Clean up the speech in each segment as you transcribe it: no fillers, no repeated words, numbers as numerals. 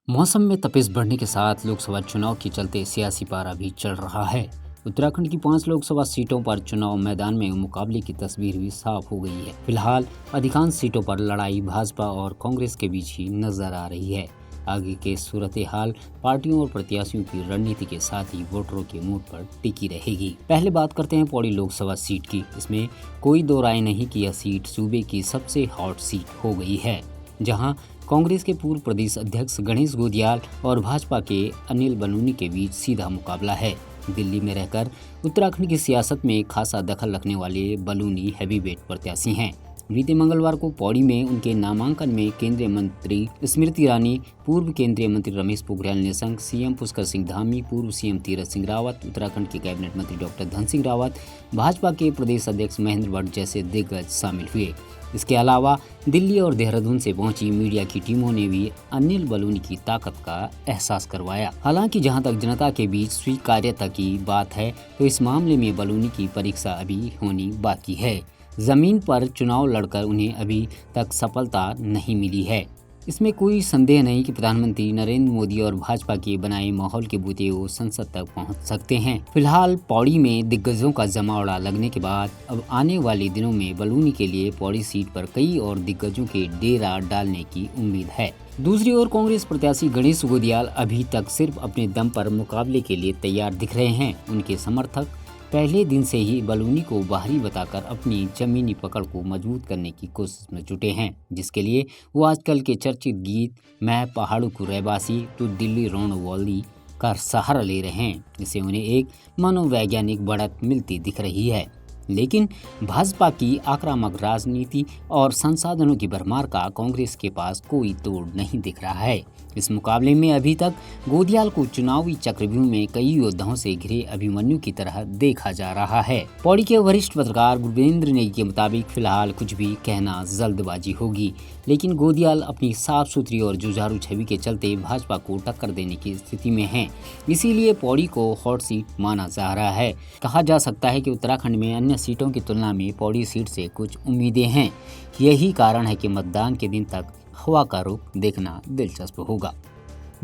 मौसम में तपिश बढ़ने के साथ लोकसभा चुनाव के चलते सियासी पारा भी चढ़ रहा है। उत्तराखंड की 5 लोकसभा सीटों पर चुनाव मैदान में मुकाबले की तस्वीर भी साफ हो गई है। फिलहाल अधिकांश सीटों पर लड़ाई भाजपा और कांग्रेस के बीच ही नजर आ रही है। आगे के सूरत हाल पार्टियों और प्रत्याशियों की रणनीति के साथ ही वोटरों के मूड पर टिकी रहेगी। पहले बात करते हैं पौड़ी लोकसभा सीट की। इसमें कोई दो राय नहीं कि यह सीट सूबे की सबसे हॉट सीट हो गई है, जहां कांग्रेस के पूर्व प्रदेश अध्यक्ष गणेश गोदियाल और भाजपा के अनिल बलूनी के बीच सीधा मुकाबला है। दिल्ली में रहकर उत्तराखंड की सियासत में खासा दखल रखने वाले बलूनी हैवीवेट प्रत्याशी हैं। बीते मंगलवार को पौड़ी में उनके नामांकन में केंद्रीय मंत्री स्मृति ईरानी, पूर्व केंद्रीय मंत्री रमेश पोखरियाल निशंक, सीएम पुष्कर सिंह धामी, पूर्व सीएम तीरथ सिंह रावत, उत्तराखंड के कैबिनेट मंत्री डॉक्टर धन सिंह रावत, भाजपा के प्रदेश अध्यक्ष महेंद्र भट्ट जैसे दिग्गज शामिल हुए। इसके अलावा दिल्ली और देहरादून से पहुंची मीडिया की टीमों ने भी अनिल बलूनी की ताकत का एहसास करवाया। हालांकि जहां तक जनता के बीच स्वीकार्यता की बात है, तो इस मामले में बलूनी की परीक्षा अभी होनी बाकी है। जमीन पर चुनाव लड़कर उन्हें अभी तक सफलता नहीं मिली है। इसमें कोई संदेह नहीं कि प्रधानमंत्री नरेंद्र मोदी और भाजपा के बनाए माहौल के बूते वो संसद तक पहुंच सकते हैं। फिलहाल पौड़ी में दिग्गजों का जमावड़ा लगने के बाद अब आने वाले दिनों में बलूनी के लिए पौड़ी सीट पर कई और दिग्गजों के डेरा डालने की उम्मीद है। दूसरी ओर कांग्रेस प्रत्याशी गणेश गोदियाल अभी तक सिर्फ अपने दम पर मुकाबले के लिए तैयार दिख रहे हैं। उनके समर्थक पहले दिन से ही बलूनी को बाहरी बताकर अपनी जमीनी पकड़ को मजबूत करने की कोशिश में जुटे हैं, जिसके लिए वो आजकल के चर्चित गीत मैं पहाड़ों को रहवासी तो दिल्ली रोने वाली का सहारा ले रहे हैं। इससे उन्हें एक मनोवैज्ञानिक बढ़त मिलती दिख रही है। लेकिन भाजपा की आक्रामक राजनीति और संसाधनों की भरमार का कांग्रेस के पास कोई तोड़ नहीं दिख रहा है। इस मुकाबले में अभी तक गोदियाल को चुनावी चक्रव्यूह में कई योद्धाओं से घिरे अभिमन्यु की तरह देखा जा रहा है। पौड़ी के वरिष्ठ पत्रकार गुरविंद्र नेगी के मुताबिक फिलहाल कुछ भी कहना जल्दबाजी होगी, लेकिन गोदियाल अपनी साफ सुथरी और जुझारू छवि के चलते भाजपा को टक्कर देने की स्थिति में हैं। इसीलिए पौड़ी को हॉट सीट माना जा रहा है। कहा जा सकता है कि उत्तराखंड में अन्य सीटों की तुलना में पौड़ी सीट से कुछ उम्मीदें हैं। यही कारण है कि मतदान के दिन तक हवा का रुख देखना दिलचस्प होगा।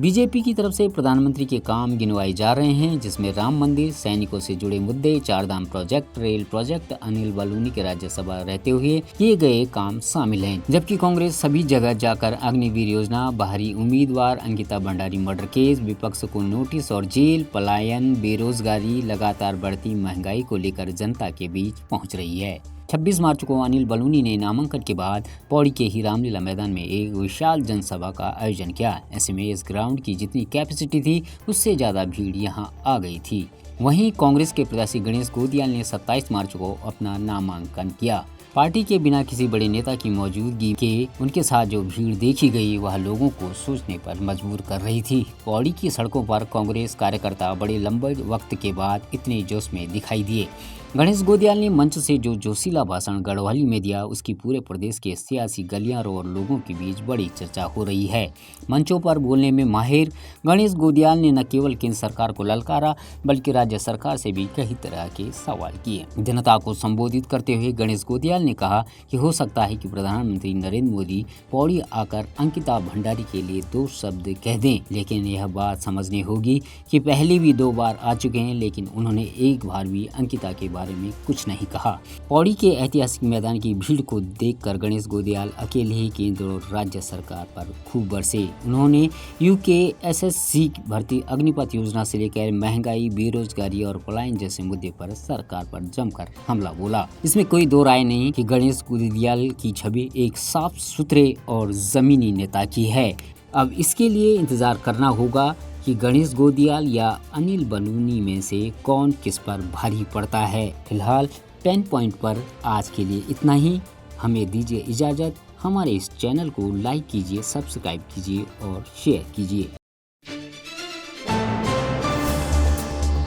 बीजेपी की तरफ से प्रधानमंत्री के काम गिनवाए जा रहे हैं, जिसमें राम मंदिर, सैनिकों से जुड़े मुद्दे, Chardham project, rail project, Anil Baluni के राज्यसभा रहते हुए किए गए काम शामिल हैं। जबकि कांग्रेस सभी जगह जाकर अग्निवीर योजना, बाहरी उम्मीदवार, अंकिता भंडारी मर्डर केस, विपक्ष को नोटिस और जेल, पलायन, बेरोजगारी, लगातार बढ़ती महंगाई को लेकर जनता के बीच पहुँच रही है। 26 मार्च को अनिल बलूनी ने नामांकन के बाद पौड़ी के ही रामलीला मैदान में एक विशाल जनसभा का आयोजन किया। ऐसे में इस ग्राउंड की जितनी कैपेसिटी थी, उससे ज्यादा भीड़ यहां आ गई थी। वहीं कांग्रेस के प्रत्याशी गणेश गोदियाल ने 27 मार्च को अपना नामांकन किया। पार्टी के बिना किसी बड़े नेता की मौजूदगी के उनके साथ जो भीड़ देखी गई, वह लोगों को सोचने पर मजबूर कर रही थी। पौड़ी की सड़कों पर कांग्रेस कार्यकर्ता बड़े लंबे वक्त के बाद इतने जोश में दिखाई दिए। गणेश गोदियाल ने मंच से जो जोशीला भाषण गढ़वाली में दिया, उसकी पूरे प्रदेश के सियासी गलियारों और लोगों के बीच बड़ी चर्चा हो रही है। मंचों पर बोलने में माहिर गणेश गोदियाल ने न केवल केंद्र सरकार को ललकारा, बल्कि राज्य सरकार से भी कई तरह के सवाल किए। जनता को संबोधित करते हुए गणेश गोदियाल ने कहा कि हो सकता है कि प्रधानमंत्री नरेंद्र मोदी पौड़ी आकर अंकिता भंडारी के लिए 2 शब्द कह दें, लेकिन यह बात समझनी होगी कि पहले भी 2 बार आ चुके हैं, लेकिन उन्होंने एक बार भी अंकिता के बारे में कुछ नहीं कहा। पौड़ी के ऐतिहासिक मैदान की भीड़ को देखकर गणेश गोदियाल अकेले ही केंद्र और राज्य सरकार पर खूब बरसे। उन्होंने यूकेएसएससी भर्ती, अग्निपथ योजना से लेकर महंगाई, बेरोजगारी और पलायन जैसे मुद्दे पर सरकार पर जमकर हमला बोला। इसमें कोई दो राय नहीं कि गणेश गोदियाल की छवि एक साफ सुथरे और जमीनी नेता की है। अब इसके लिए इंतजार करना होगा कि गणेश गोदियाल या अनिल बलूनी में से कौन किस पर भारी पड़ता है। फिलहाल 10 पॉइंट पर आज के लिए इतना ही। हमें दीजिए इजाज़त। हमारे इस चैनल को लाइक कीजिए, सब्सक्राइब कीजिए और शेयर कीजिए।